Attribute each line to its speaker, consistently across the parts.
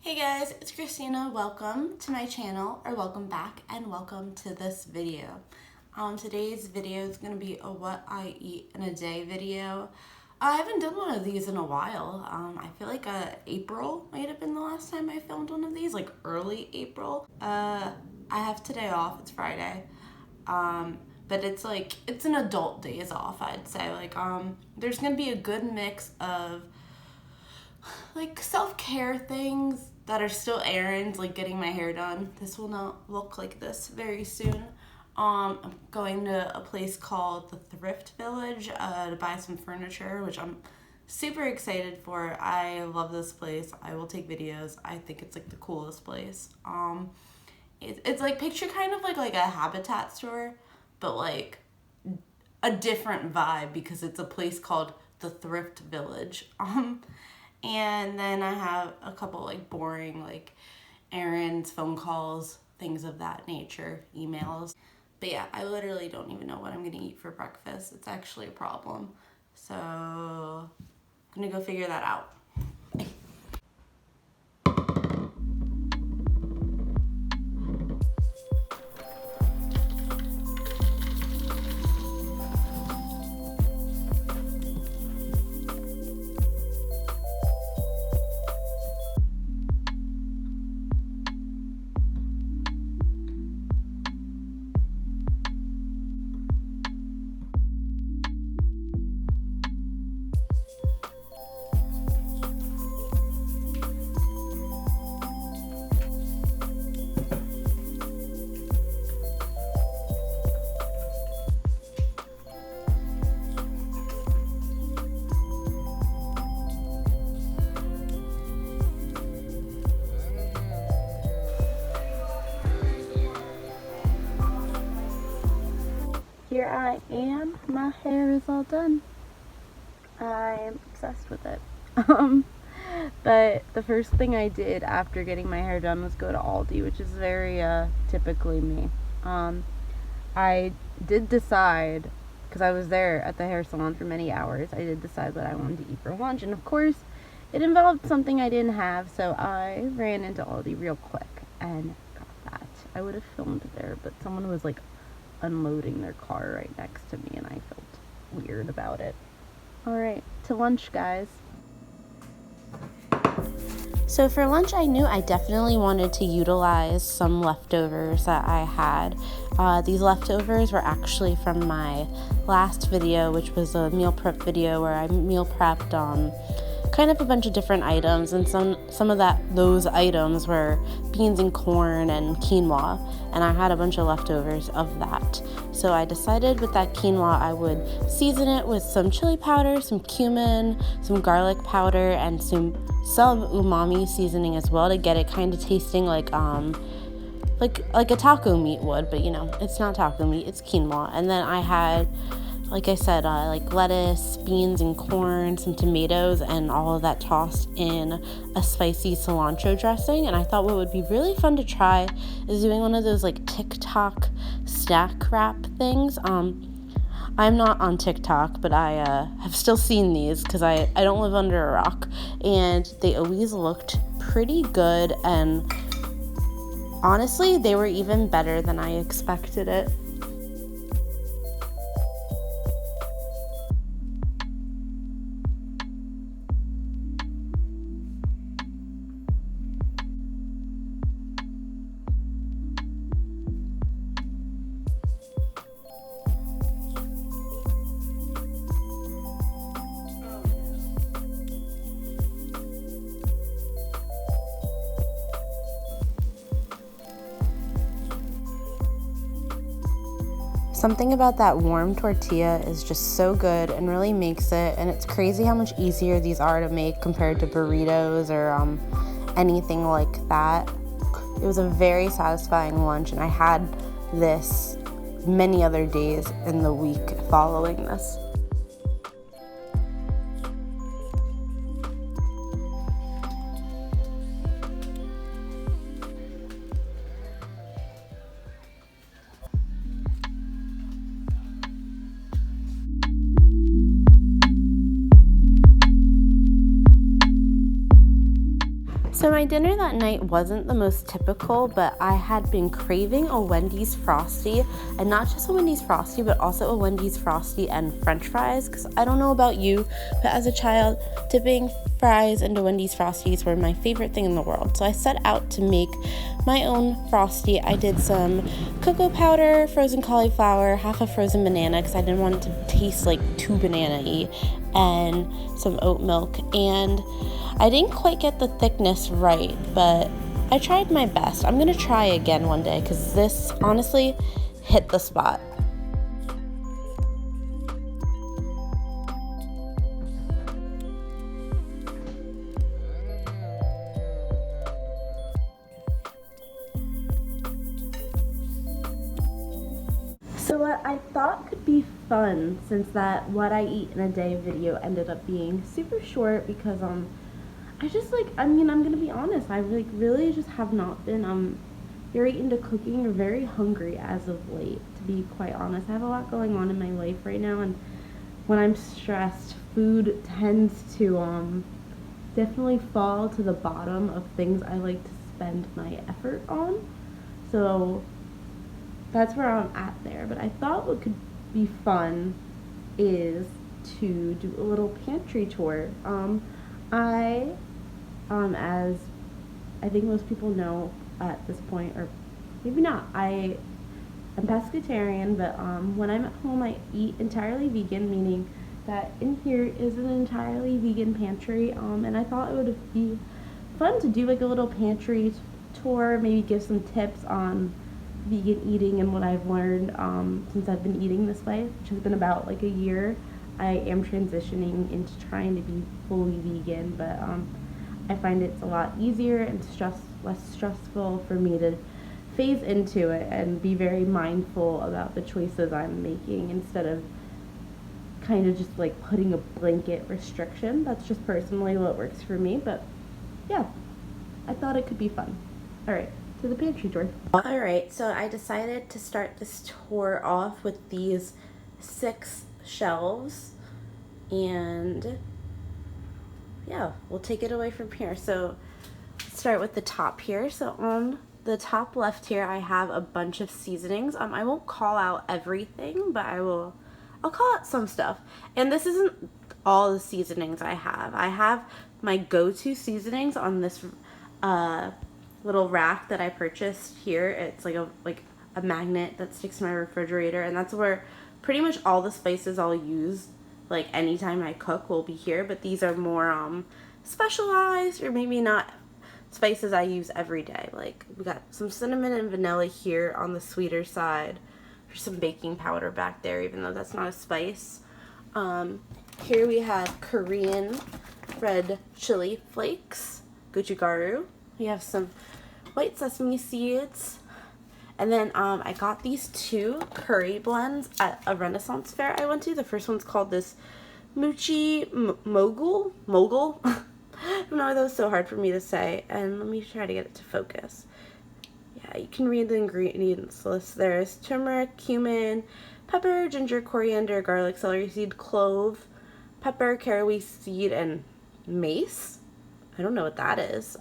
Speaker 1: Hey guys, it's Christina. Welcome to my channel, or welcome back, and welcome to this video. Today's video is going to be a what I eat in a day video. I haven't done one of these in a while. I feel like April might have been the last time I filmed one of these, like early April. I have today off, it's Friday. But it's an adult days off, I'd say. There's going to be a good mix of self-care things that are still errands, like getting my hair done. This will not look like this very soon. I'm going to a place called the Thrift Village to buy some furniture, which I'm super excited for. I love this place. I will take videos. I think it's like the coolest place. It's like, picture kind of like a Habitat store, but like a different vibe because it's a place called the Thrift Village. And then I have a couple boring errands, phone calls, things of that nature, emails. But yeah, I literally don't even know what I'm gonna eat for breakfast. It's actually a problem. So I'm gonna go figure that out. Here I am. My hair is all done. I am obsessed with it. But the first thing I did after getting my hair done was go to Aldi, which is very typically me. I did decide, because I was there at the hair salon for many hours, I did decide what I wanted to eat for lunch, and of course it involved something I didn't have, so I ran into Aldi real quick and got that. I would have filmed there, but someone was unloading their car right next to me and I felt weird about it. Alright, to lunch, guys. So for lunch, I knew I definitely wanted to utilize some leftovers that I had. These leftovers were actually from my last video, which was a meal prep video where I meal prepped kind of a bunch of different items, and some of those items were beans and corn and quinoa, and I had a bunch of leftovers of that. So I decided with that quinoa I would season it with some chili powder, some cumin, some garlic powder, and some umami seasoning as well to get it kind of tasting like a taco meat would, but it's not taco meat, it's quinoa. And then I had, like I said, lettuce, beans, and corn, some tomatoes, and all of that tossed in a spicy cilantro dressing. And I thought what would be really fun to try is doing one of those TikTok snack wrap things. I'm not on TikTok, but I have still seen these because I don't live under a rock. And they always looked pretty good, and honestly, they were even better than I expected it. Something about that warm tortilla is just so good and really makes it, and it's crazy how much easier these are to make compared to burritos or anything like that. It was a very satisfying lunch, and I had this many other days in the week following this.
Speaker 2: So
Speaker 1: my dinner that night wasn't the most typical, but I had been craving a Wendy's Frosty, and not just a Wendy's Frosty, but also a Wendy's Frosty and French fries, because I don't know about you, but as a child, dipping fries into Wendy's Frosties were my favorite thing in the world. So I set out to make my own Frosty. I did some cocoa powder, frozen cauliflower, half a frozen banana, because I didn't want it to taste like too banana-y, and some oat milk, and I didn't quite get the thickness right, but I tried my best. I'm gonna try again one day because this honestly hit the spot. So what I thought could be fun, since that what I eat in a day video ended up being super short, because I'm gonna be honest, I really just have not been very into cooking or very hungry as of late, to be quite honest. I have a lot going on in my life right now, and when I'm stressed, food tends to definitely fall to the bottom of things I like to spend my effort on. So that's where I'm at there. But I thought what could be fun is to do a little pantry tour. As I think most people know at this point, or maybe not, I'm pescatarian, but when I'm at home I eat entirely vegan, meaning that in here is an entirely vegan pantry, and I thought it would be fun to do like a little pantry tour, maybe give some tips on vegan eating and what I've learned since I've been eating this way, which has been about like a year. I am transitioning into trying to be fully vegan, but I find it's a lot easier and less stressful for me to phase into it and be very mindful about the choices I'm making instead of kind of just like putting a blanket restriction. That's just personally what works for me, but yeah, I thought it could be fun. All right, to the pantry tour. All right, so I decided to start this tour off with these 6 shelves, and yeah, we'll take it away from here. So start with the top here. So on the top left here, I have a bunch of seasonings. I won't call out everything, but I'll call out some stuff. And this isn't all the seasonings I have. I have my go-to seasonings on this little rack that I purchased here. It's like a magnet that sticks to my refrigerator, and that's where pretty much all the spices I'll use like anytime I cook will be here. But these are more specialized, or maybe not spices I use every day. Like we got some cinnamon and vanilla here on the sweeter side. There's some baking powder back there, even though that's not a spice. Here we have Korean red chili flakes, gochugaru. We have some white sesame seeds. And then I got these 2 curry blends at a Renaissance fair I went to. The first one's called this Mochi Mogul. I don't know, that was so hard for me to say. And let me try to get it to focus. Yeah, you can read the ingredients list. There's turmeric, cumin, pepper, ginger, coriander, garlic, celery seed, clove, pepper, caraway seed, and mace. I don't know what that is.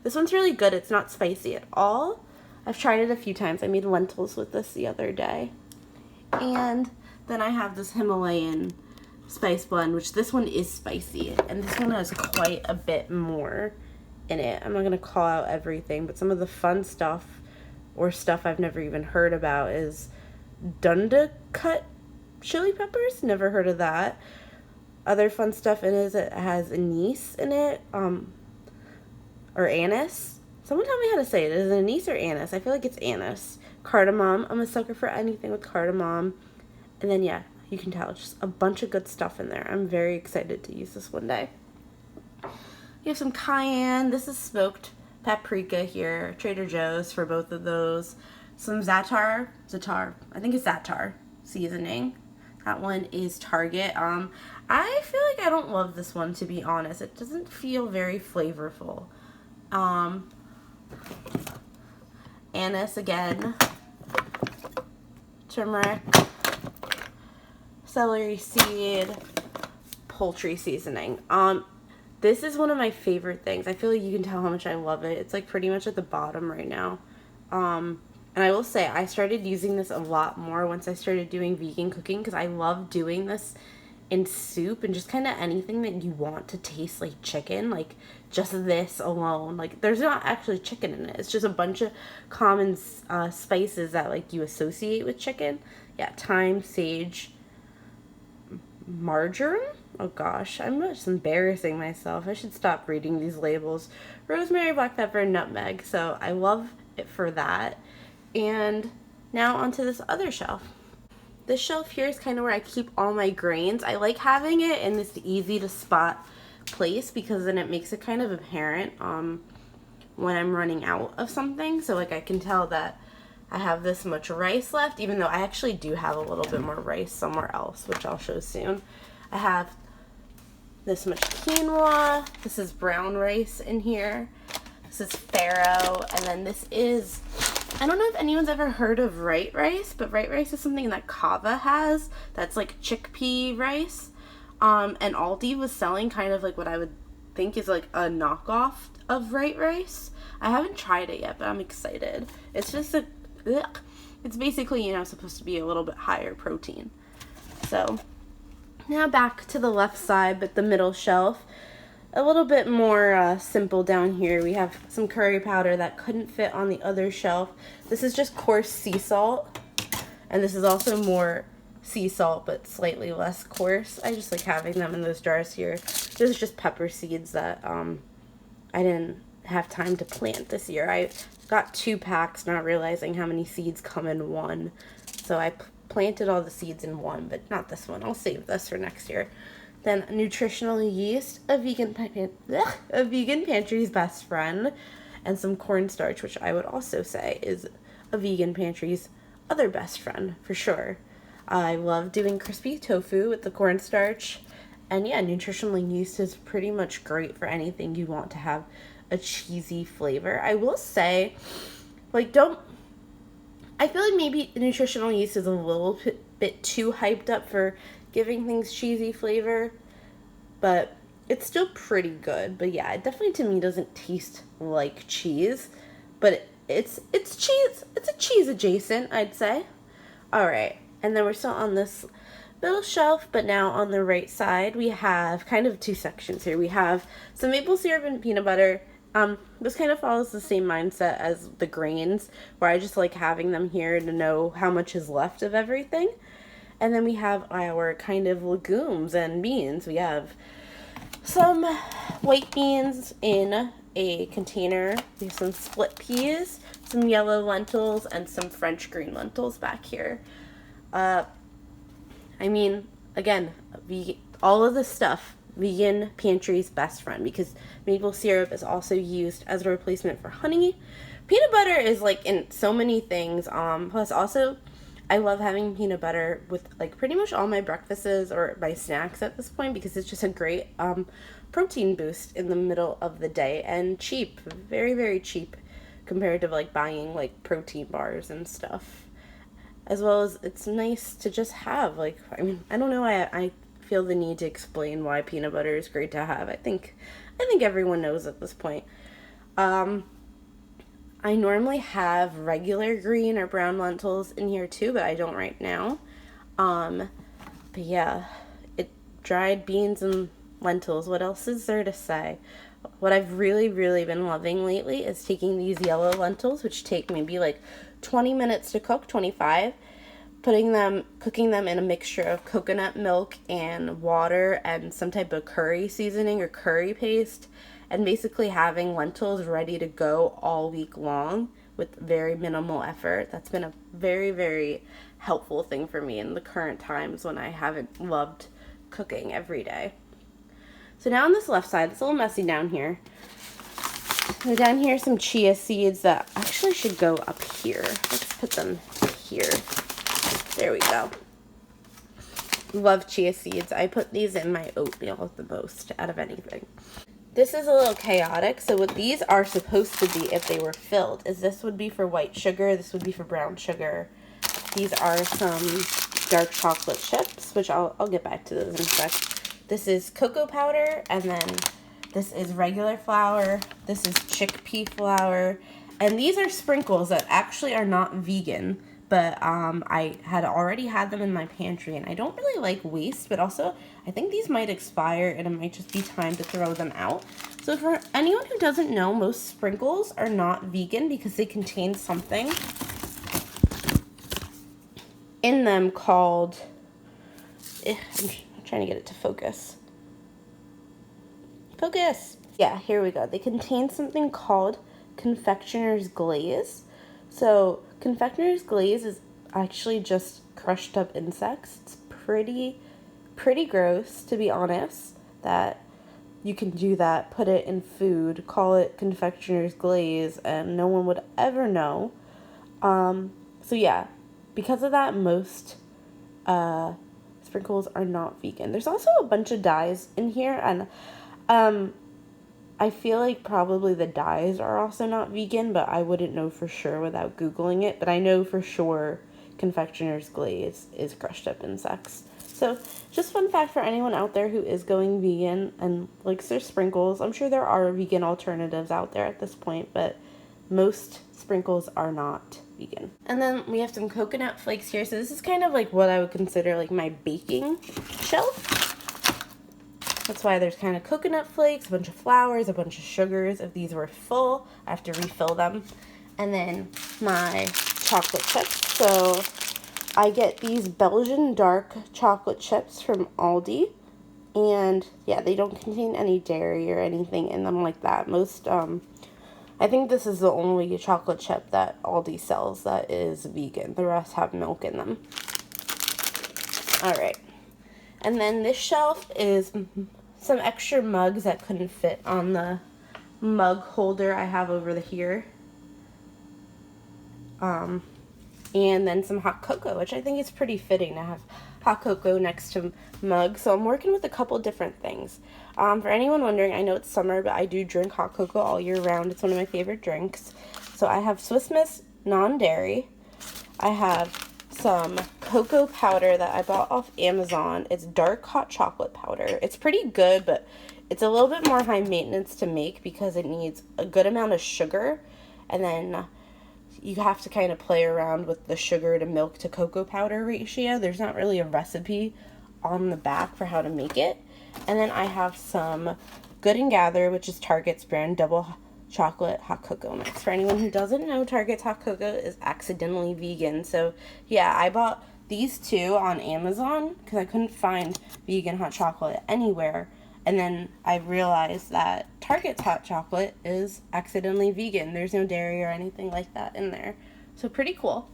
Speaker 1: This one's really good. It's not spicy at all. I've tried it a few times. I made lentils with this the other day. And then I have this Himalayan spice blend, which this one is spicy. And this one has quite a bit more in it. I'm not going to call out everything, but some of the fun stuff, or stuff I've never even heard about, is Dunda cut chili peppers. Never heard of that. Other fun stuff in it is it has anise in it, or anise. Someone tell me how to say it. Is it anise or anise? I feel like it's anise. Cardamom. I'm a sucker for anything with cardamom. And then, yeah, you can tell, just a bunch of good stuff in there. I'm very excited to use this one day. You have some cayenne. This is smoked paprika here. Trader Joe's for both of those. Some za'atar. I think it's za'atar seasoning. That one is Target. I feel like I don't love this one, to be honest. It doesn't feel very flavorful. Anise again, turmeric, celery seed, poultry seasoning. This is one of my favorite things. I feel like you can tell how much I love it. It's like pretty much at the bottom right now. And I will say I started using this a lot more once I started doing vegan cooking, because I love doing this in soup and just kind of anything that you want to taste like chicken, like just this alone. Like there's not actually chicken in it. It's just a bunch of common spices that like you associate with chicken. Yeah, thyme, sage, marjoram. Oh gosh, I'm just embarrassing myself. I should stop reading these labels. Rosemary, black pepper, and nutmeg. So I love it for that. And now onto this other shelf. This shelf here is kind of where I keep all my grains. I like having it in this easy to spot place because then it makes it kind of apparent when I'm running out of something. So like I can tell that I have this much rice left, even though I actually do have a little bit more rice somewhere else, which I'll show soon. I have this much quinoa. This is brown rice in here. This is farro. And then this is, I don't know if anyone's ever heard of white rice, but white rice is something that Kava has. That's like chickpea rice. And Aldi was selling kind of like what I would think is like a knockoff of white rice. I haven't tried it yet, but I'm excited. It's just it's basically, you know, supposed to be a little bit higher protein. So now back to the left side, but the middle shelf. A little bit more simple down here. We have some curry powder that couldn't fit on the other shelf. This is just coarse sea salt. And this is also more sea salt, but slightly less coarse. I just like having them in those jars here. This is just pepper seeds that I didn't have time to plant this year. I got 2 packs, not realizing how many seeds come in one. So I planted all the seeds in one, but not this one. I'll save this for next year. Then nutritional yeast, a vegan pantry's best friend, and some cornstarch, which I would also say is a vegan pantry's other best friend for sure. I love doing crispy tofu with the cornstarch, and yeah, nutritional yeast is pretty much great for anything you want to have a cheesy flavor. I will say, like, I feel like maybe nutritional yeast is a little bit too hyped up for giving things cheesy flavor, but it's still pretty good. But yeah, it definitely to me doesn't taste like cheese, but it's cheese. It's a cheese adjacent, I'd say. All right, and then we're still on this middle shelf, but now on the right side we have kind of 2 sections here. We have some maple syrup and peanut butter. This kind of follows the same mindset as the grains, where I just like having them here to know how much is left of everything. And then we have our kind of legumes and beans. We have some white beans in a container. We have some split peas, some yellow lentils, and some French green lentils back here. I mean, again, all of this stuff, vegan pantry's best friend, because maple syrup is also used as a replacement for honey. Peanut butter is like in so many things. Plus also, I love having peanut butter with like pretty much all my breakfasts or my snacks at this point, because it's just a great protein boost in the middle of the day, and cheap, very, very cheap compared to like buying like protein bars and stuff. As well as it's nice to just have, like, I mean, I don't know why I feel the need to explain why peanut butter is great to have. I think everyone knows at this point. I normally have regular green or brown lentils in here too, but I don't right now. But yeah, dried beans and lentils. What else is there to say? What I've really, really been loving lately is taking these yellow lentils, which take maybe like 20 minutes to cook, 25, cooking them in a mixture of coconut milk and water and some type of curry seasoning or curry paste, and basically having lentils ready to go all week long with very minimal effort. That's been a very, very helpful thing for me in the current times when I haven't loved cooking every day. So now on this left side, it's a little messy down here. So down here, some chia seeds that actually should go up here. Let's put them here. There we go. Love chia seeds. I put these in my oatmeal the most out of anything. This is a little chaotic. So what these are supposed to be, if they were filled, is this would be for white sugar. This would be for brown sugar. These are some dark chocolate chips, which I'll get back to those in a sec. This is cocoa powder, and then This is regular flour. This is chickpea flour. And these are sprinkles that actually are not vegan, but I had already had them in my pantry, and I don't really like waste, but also I think these might expire and it might just be time to throw them out. So for anyone who doesn't know, most sprinkles are not vegan because they contain something in them called, I'm trying to get it to focus. Focus! Yeah, here we go. They contain something called confectioner's glaze. So confectioner's glaze is actually just crushed up insects. It's pretty gross, to be honest, that you can do that, put it in food, call it confectioner's glaze, and no one would ever know. So yeah, because of that, most sprinkles are not vegan. There's also a bunch of dyes in here, and I feel like probably the dyes are also not vegan, but I wouldn't know for sure without Googling it. But I know for sure confectioner's glaze is crushed up insects. So just fun fact for anyone out there who is going vegan and likes their sprinkles. I'm sure there are vegan alternatives out there at this point, but most sprinkles are not vegan. And then we have some coconut flakes here. So this is kind of like what I would consider like my baking shelf. That's why there's kind of coconut flakes, a bunch of flours, a bunch of sugars. If these were full, I have to refill them. And then my chocolate chips. So I get these Belgian dark chocolate chips from Aldi. And yeah, they don't contain any dairy or anything in them like that. Most, I think this is the only chocolate chip that Aldi sells that is vegan. The rest have milk in them. Alright. And then this shelf is some extra mugs that couldn't fit on the mug holder I have over here. And then some hot cocoa, which I think is pretty fitting to have hot cocoa next to mugs. So I'm working with a couple different things. For anyone wondering, I know it's summer, but I do drink hot cocoa all year round. It's one of my favorite drinks. So I have Swiss Miss non-dairy. I have some cocoa powder that I bought off Amazon. It's dark hot chocolate powder. It's pretty good, but it's a little bit more high maintenance to make because it needs a good amount of sugar, and then you have to kind of play around with the sugar to milk to cocoa powder ratio. There's not really a recipe on the back for how to make it. And then I have some Good and Gather, which is Target's brand double chocolate hot cocoa mix. For anyone who doesn't know, Target's hot cocoa is accidentally vegan. So yeah, I bought these two on Amazon because I couldn't find vegan hot chocolate anywhere. And then I realized that Target's hot chocolate is accidentally vegan. There's no dairy or anything like that in there. So pretty cool.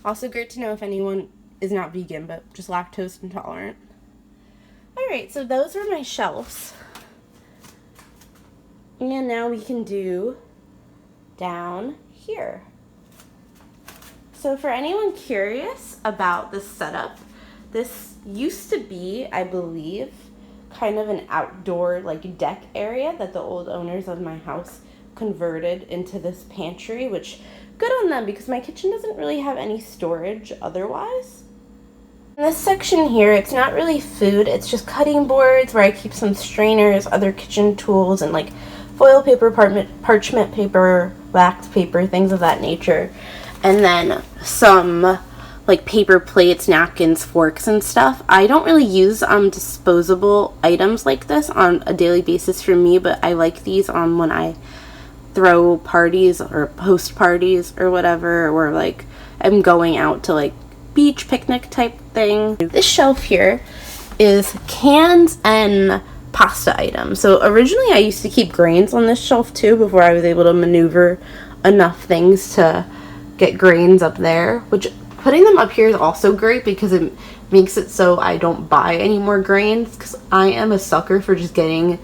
Speaker 1: Also great to know if anyone is not vegan but just lactose intolerant. Alright, so those are my shelves. And now we can do down here. So for anyone curious about this setup, this used to be, I believe, kind of an outdoor like deck area that the old owners of my house converted into this pantry, which good on them because my kitchen doesn't really have any storage otherwise. In this section here, it's not really food, it's just cutting boards where I keep some strainers, other kitchen tools, and like foil paper, parchment paper, wax paper, things of that nature. And then some like paper plates, napkins, forks, and stuff. I don't really use disposable items like this on a daily basis for me, but I like these when I throw parties or host parties or whatever, or like I'm going out to like beach picnic type thing. This shelf here is cans and pasta items. So originally I used to keep grains on this shelf too before I was able to maneuver enough things to get grains up there, which putting them up here is also great because it makes it so I don't buy any more grains, because I am a sucker for just getting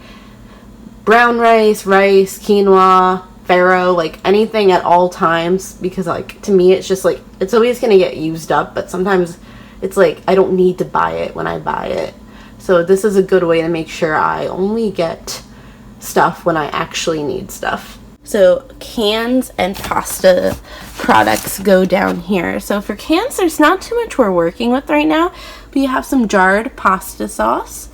Speaker 1: brown rice, quinoa, farro, like anything at all times, because like to me it's just like it's always gonna get used up, but sometimes it's like I don't need to buy it when I buy it. So this is a good way to make sure I only get stuff when I actually need stuff. So cans and pasta products go down here. So for cans, there's not too much we're working with right now, but you have some jarred pasta sauce.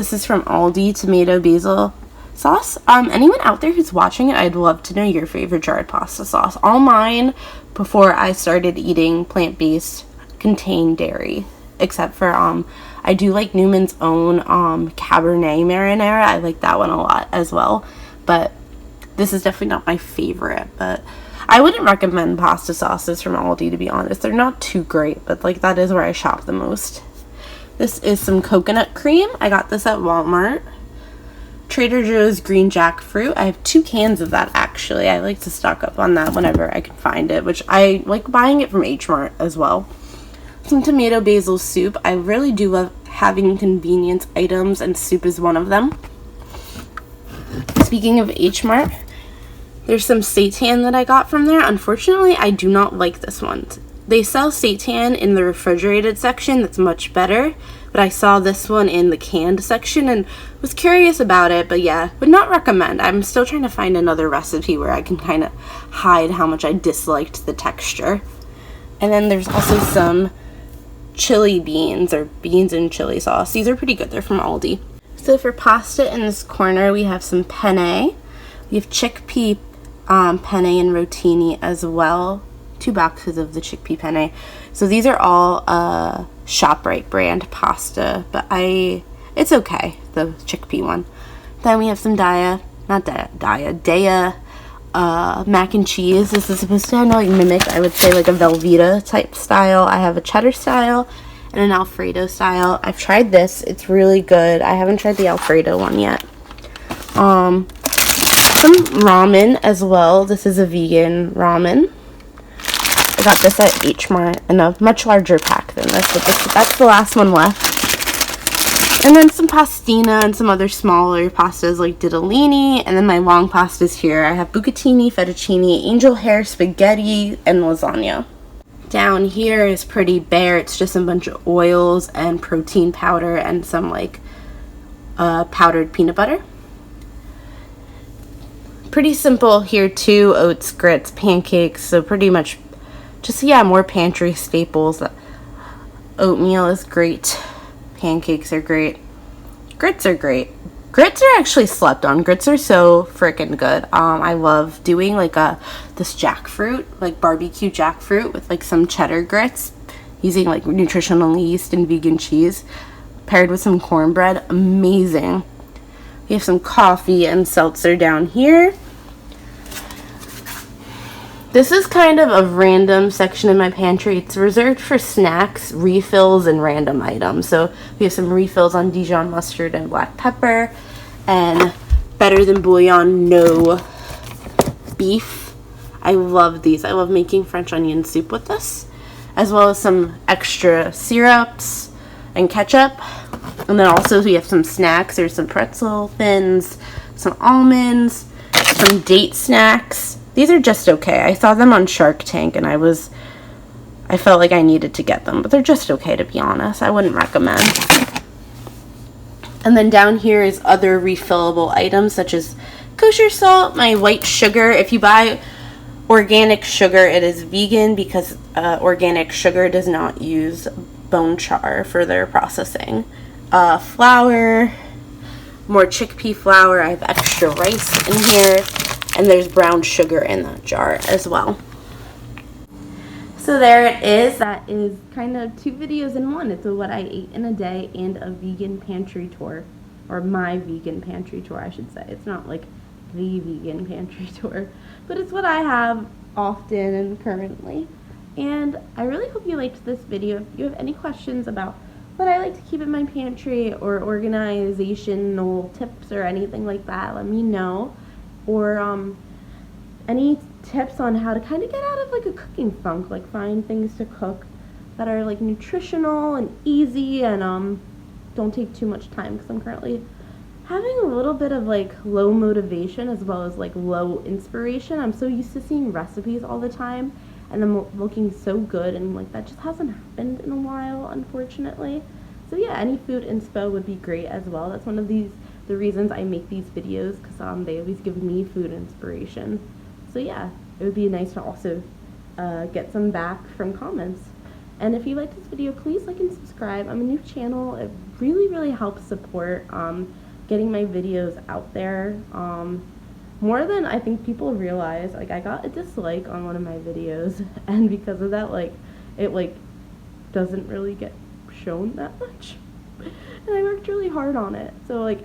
Speaker 1: This is from Aldi, tomato basil sauce. Anyone out there who's watching it, I'd love to know your favorite jarred pasta sauce. All mine, before I started eating plant-based, contain dairy, except for I do like Newman's own Cabernet marinara. I like that one a lot as well, but this is definitely not my favorite. But I wouldn't recommend pasta sauces from Aldi, to be honest. They're not too great, but like that is where I shop the most. This is some coconut cream. I got this at Walmart. Trader Joe's green jackfruit. I have 2 cans of that actually. I like to stock up on that whenever I can find it, which I like buying it from H Mart as well. Some tomato basil soup. I really do love having convenience items, and soup is one of them. Speaking of H Mart, there's some seitan that I got from there. Unfortunately, I do not like this one. They sell seitan in the refrigerated section that's much better, but I saw this one in the canned section and was curious about it, but yeah, would not recommend. I'm still trying to find another recipe where I can kind of hide how much I disliked the texture. And then there's also some chili beans, or beans and chili sauce. These are pretty good. They're from Aldi. So for pasta in this corner, we have some penne. We have chickpea penne and rotini as well. 2 boxes of the chickpea penne. So these are all ShopRite brand pasta, but it's okay, the chickpea one. Then we have some Daya mac and cheese. This is supposed to kind of like mimic, I would say, like a Velveeta type style. I have a cheddar style and an Alfredo style. I've tried this. It's really good. I haven't tried the Alfredo one yet. Some ramen as well. This is a vegan ramen. I got this at H Mart in a much larger pack than this, but that's the last one left. And then some pastina and some other smaller pastas like ditalini, and then my long pastas here. I have bucatini, fettuccine, angel hair, spaghetti, and lasagna. Down here is pretty bare. It's just a bunch of oils and protein powder and some like powdered peanut butter. Pretty simple here too. Oats, grits, pancakes, so pretty much just, yeah, more pantry staples. Oatmeal is great. Pancakes are great. Grits are great. Grits are actually slept on. Grits are so freaking good. I love doing like this jackfruit, like barbecue jackfruit with like some cheddar grits, using like nutritional yeast and vegan cheese, paired with some cornbread. Amazing. We have some coffee and seltzer down here. This is kind of a random section in my pantry. It's reserved for snacks, refills, and random items. So we have some refills on Dijon mustard and black pepper, and Better Than Bouillon no beef. I love these. I love making French onion soup with this, as well as some extra syrups and ketchup. And then also we have some snacks. There's some pretzel thins, some almonds, some date snacks. These are just okay. I saw them on Shark Tank and I felt like I needed to get them, but they're just okay, to be honest. I wouldn't recommend. And then down here is other refillable items such as kosher salt, my white sugar. If you buy organic sugar, it is vegan because organic sugar does not use bone char for their processing. Flour, more chickpea flour. I have extra rice in here. And there's brown sugar in that jar as well. So there it is. That is kind of 2 videos in one. It's a what I ate in a day and a vegan pantry tour. Or my vegan pantry tour, I should say. It's not like the vegan pantry tour. But it's what I have often and currently. And I really hope you liked this video. If you have any questions about what I like to keep in my pantry or organizational tips or anything like that, let me know. Or any tips on how to kind of get out of like a cooking funk, like find things to cook that are like nutritional and easy and don't take too much time, because I'm currently having a little bit of like low motivation as well as like low inspiration. I'm so used to seeing recipes all the time and them looking so good, and like that just hasn't happened in a while, unfortunately. So yeah, any food inspo would be great as well. That's one of the reasons I make these videos, because they always give me food inspiration. So yeah, it would be nice to also get some back from comments. And if you like this video, please like and subscribe. I'm a new channel. It really helps support getting my videos out there. More than I think people realize. Like, I got a dislike on one of my videos, and because of that, like, it like doesn't really get shown that much. And I worked really hard on it, so like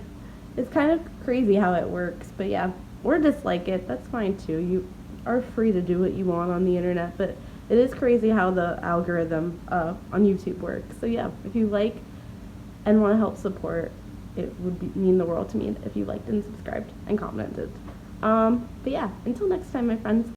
Speaker 1: it's kind of crazy how it works. But yeah, or dislike it, that's fine too. You are free to do what you want on the internet, but it is crazy how the algorithm on YouTube works. So yeah, if you like and want to help support, it would mean the world to me if you liked and subscribed and commented. But yeah, until next time, my friends,